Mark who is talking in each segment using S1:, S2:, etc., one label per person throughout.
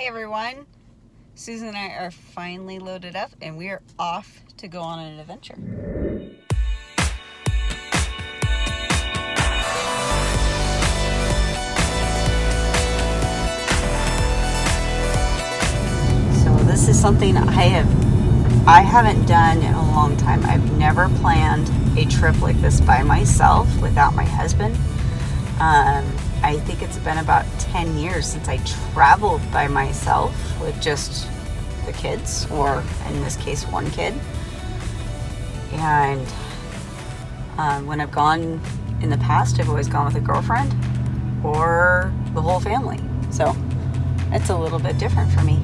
S1: Hey everyone, Susan and I are finally loaded up and we are off to go on an adventure. So this is something I haven't done in a long time. I've never planned a trip like this by myself without my husband. I think it's been about 10 years since I traveled by myself with just the kids, or in this case, one kid. And when I've gone in the past, I've always gone with a girlfriend or the whole family. So it's a little bit different for me.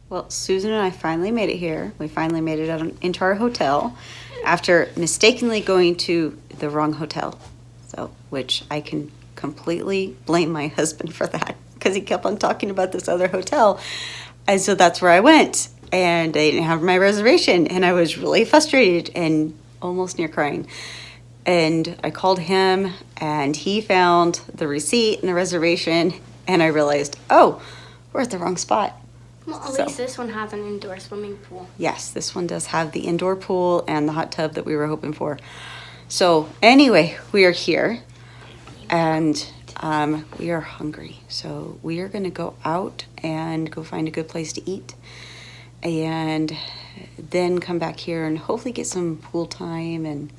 S1: Well, Susan and I finally made it here. We finally made it into our hotel after mistakenly going to the wrong hotel. So, which I can completely blame my husband for that because he kept on talking about this other hotel. And so that's where I went. And I didn't have my reservation. And I was really frustrated and almost near crying. And I called him and he found the receipt and the reservation. And I realized, oh, we're at the wrong spot.
S2: Well, at least this one has an indoor swimming pool.
S1: Yes, this one does have the indoor pool and the hot tub that we were hoping for. So anyway, we are here and we are hungry. So we are going to go out and go find a good place to eat and then come back here and hopefully get some pool time and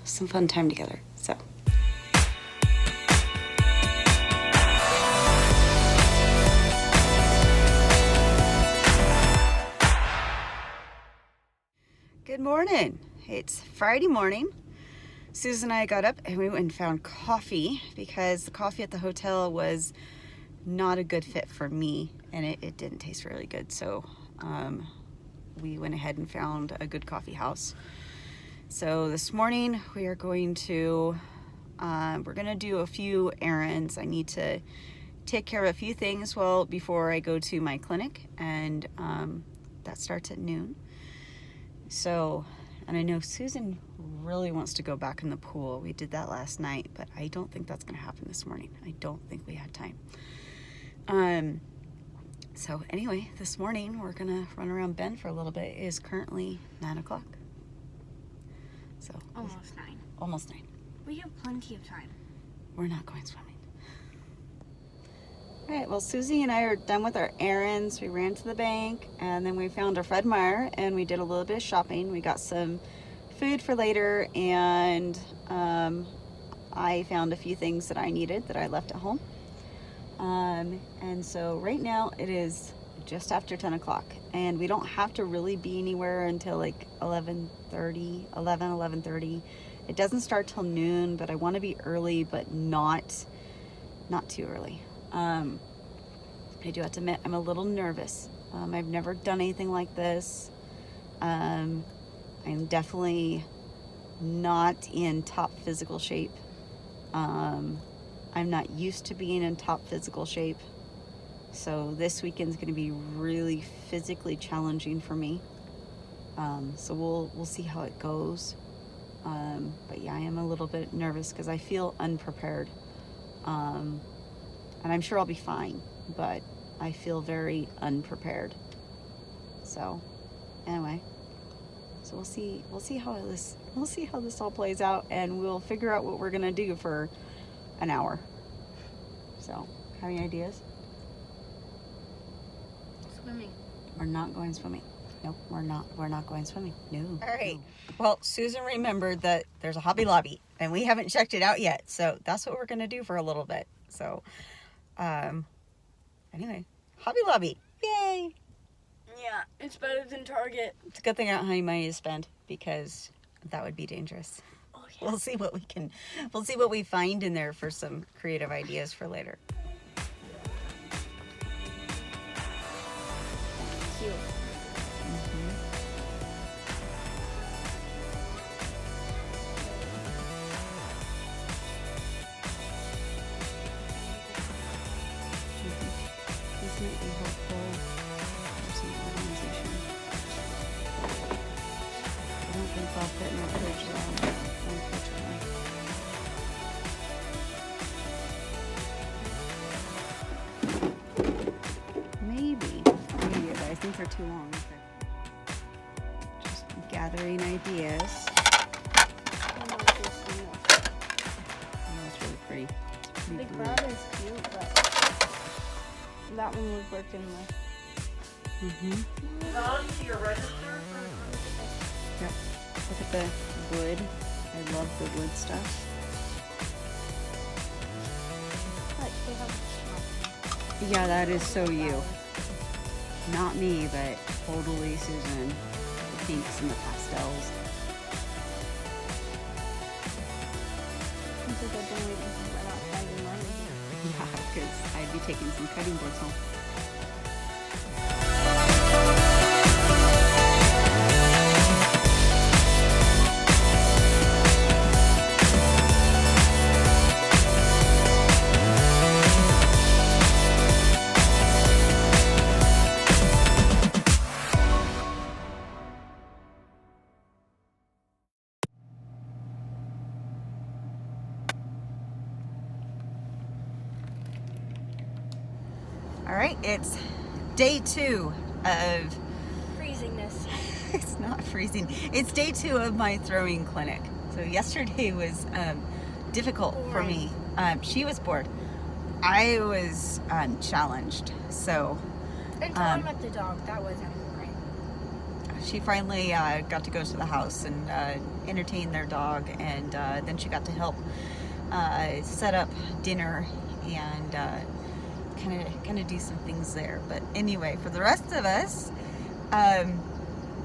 S1: some fun time together. So. Good morning. It's Friday morning. Susan and I got up and we went and found coffee because the coffee at the hotel was not a good fit for me and it didn't taste really good. So we went ahead and found a good coffee house. So this morning we are going to, we're going to do a few errands. I need to take care of a few things before I go to my clinic, and that starts at noon. So, and I know Susan really wants to go back in the pool. We did that last night, but I don't think that's going to happen this morning. I don't think we had time. So anyway, this morning we're going to run around Bend for a little bit. It is currently 9 o'clock. So
S2: Almost 9.
S1: Almost 9.
S2: We have plenty of time.
S1: We're not going swimming. All right, well, Susie and I are done with our errands. We ran to the bank and then we found our Fred Meyer and we did a little bit of shopping. We got some food for later and I found a few things that I needed that I left at home. And so right now it is just after 10 o'clock and we don't have to really be anywhere until like 11:30. It doesn't start till noon, but I want to be early, but not too early. I do have to admit, I'm a little nervous. I've never done anything like this. I'm definitely not in top physical shape. I'm not used to being in top physical shape. So this weekend's going to be really physically challenging for me. So we'll see how it goes. But yeah, I am a little bit nervous because I feel unprepared. And I'm sure I'll be fine, but I feel very unprepared. So anyway, so we'll see how this we'll see how this all plays out, and we'll figure out what we're gonna do for an hour. So, have any ideas?
S2: Swimming.
S1: We're not going swimming. Nope, we're not going swimming. No. All right. No. Well, Susan remembered that there's a Hobby Lobby, and we haven't checked it out yet. So that's what we're gonna do for a little bit. So, anyway, Hobby Lobby, yay!
S2: Yeah, it's better than Target.
S1: It's a good thing I don't have any money to spend, because that would be dangerous.
S2: Oh, yeah.
S1: We'll see what we find in there for some creative ideas for later.
S2: Cute.
S1: This might be helpful for some organization. I don't think I'll fit in our fridge though, unfortunately. Maybe, but I think they're too long. Just gathering ideas. Oh, it's really pretty. It's pretty
S2: The
S1: blue.
S2: brown is cute, but that one would work in the...
S1: Mm-hmm.
S3: On to your register.
S1: Yep. Look at the wood. I love the wood stuff.
S2: Like, they have
S1: Yeah, that is so you. Not me, but totally Susan. The pinks and the pastels.
S2: It's a good thing we're not spending money.
S1: Yeah, because I'd be taking some cutting boards home. All right, it's day 2 of,
S2: Freezing this.
S1: it's not freezing, it's day 2 of my throwing clinic. So yesterday was difficult for me. She was bored. I was challenged. So
S2: Until I met the dog, that wasn't right.
S1: she finally got to go to the house and entertain their dog, and then she got to help set up dinner and kind of do some things there. But anyway, for the rest of us,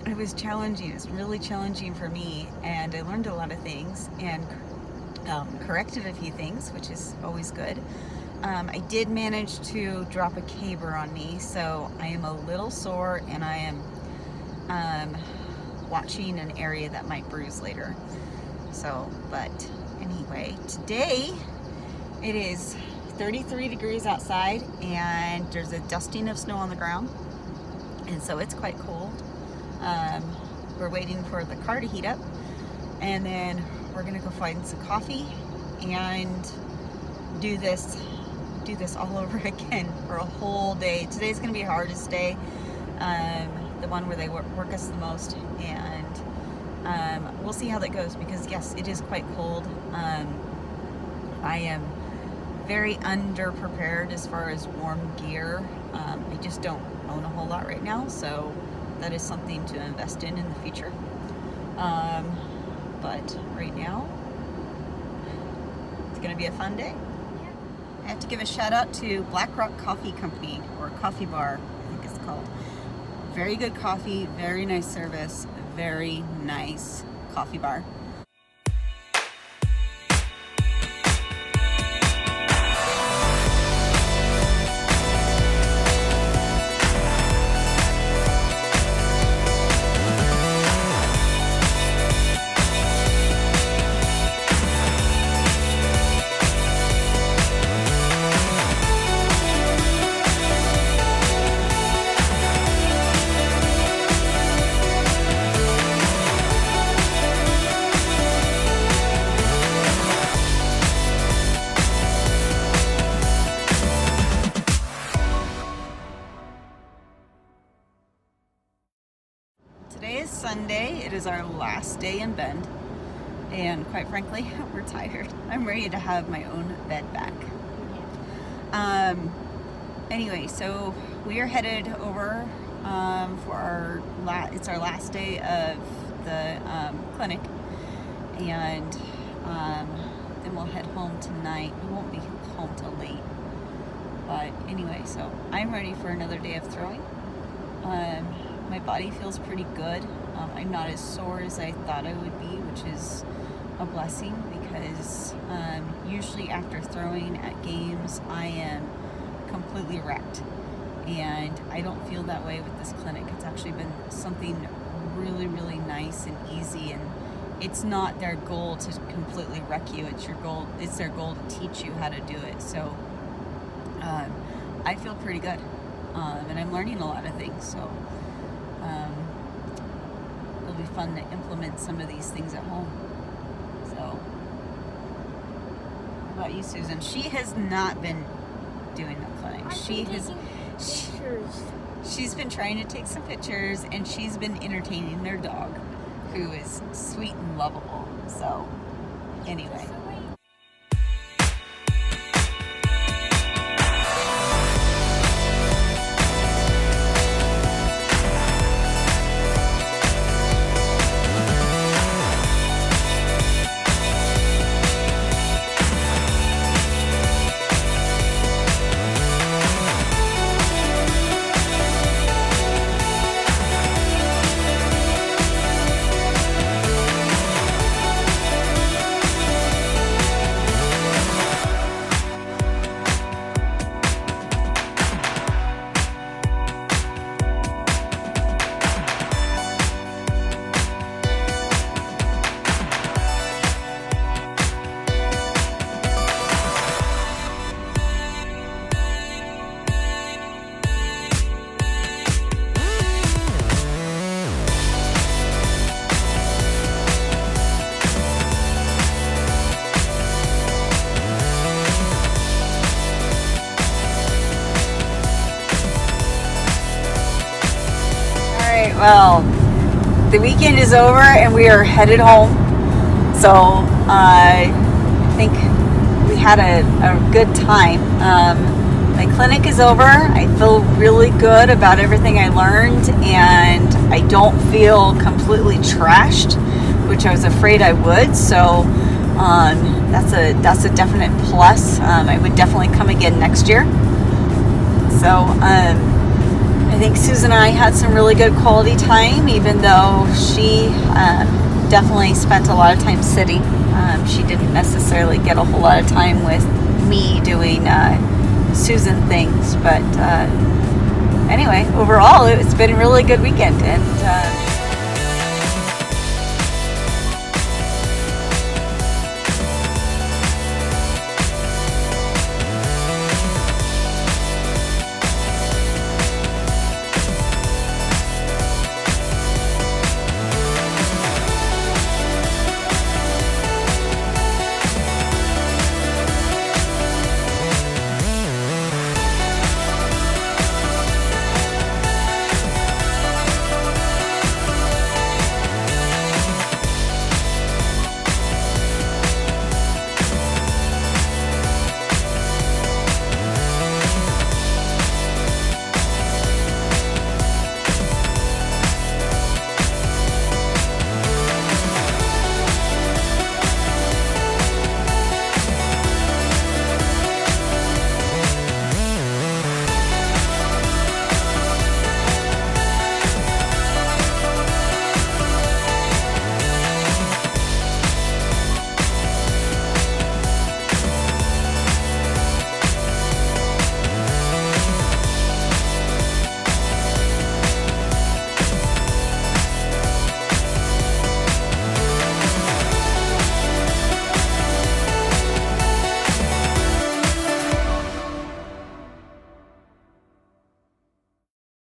S1: it was challenging. It's really challenging for me, and I learned a lot of things and corrected a few things, which is always good. I did manage to drop a caber on me, so I am a little sore, and I am watching an area that might bruise later. So, but anyway, today it is 33 degrees outside, and there's a dusting of snow on the ground, and so it's quite cold. We're waiting for the car to heat up, and then we're gonna go find some coffee and do this all over again for a whole day. Today's gonna be the hardest day, the one where they work us the most, and we'll see how that goes, because yes, it is quite cold. I am very underprepared as far as warm gear. I just don't own a whole lot right now, so that is something to invest in the future. But right now, it's gonna be a fun day. I have to give a shout out to Black Rock Coffee Company, or Coffee Bar, I think it's called. Very good coffee, very nice service, very nice coffee bar. Today is Sunday. It is our last day in Bend. and quite frankly, we're tired. I'm ready to have my own bed back. Anyway, so we are headed over for our it's our last day of the clinic, and then we'll head home tonight. We won't be home till late, but anyway, so I'm ready for another day of throwing. My body feels pretty good. I'm not as sore as I thought I would be, which is a blessing, because usually after throwing at games I am completely wrecked, and I don't feel that way with this clinic. It's actually been something really, really nice and easy, and it's not their goal to completely wreck you. It's their goal to teach you how to do it. So I feel pretty good, and I'm learning a lot of things, so it'll be fun to implement some of these things at home. So what about you, Susan? She has not been doing the clinic. She's been trying to take some pictures, and she's been entertaining their dog, who is sweet and lovable. So anyway. Well, the weekend is over and we are headed home. So I think we had a good time. My clinic is over. I feel really good about everything I learned, and I don't feel completely trashed, which I was afraid I would. So that's a definite plus. I would definitely come again next year. So I think Susan and I had some really good quality time, even though she definitely spent a lot of time sitting. She didn't necessarily get a whole lot of time with me doing Susan things, but anyway, overall it's been a really good weekend, and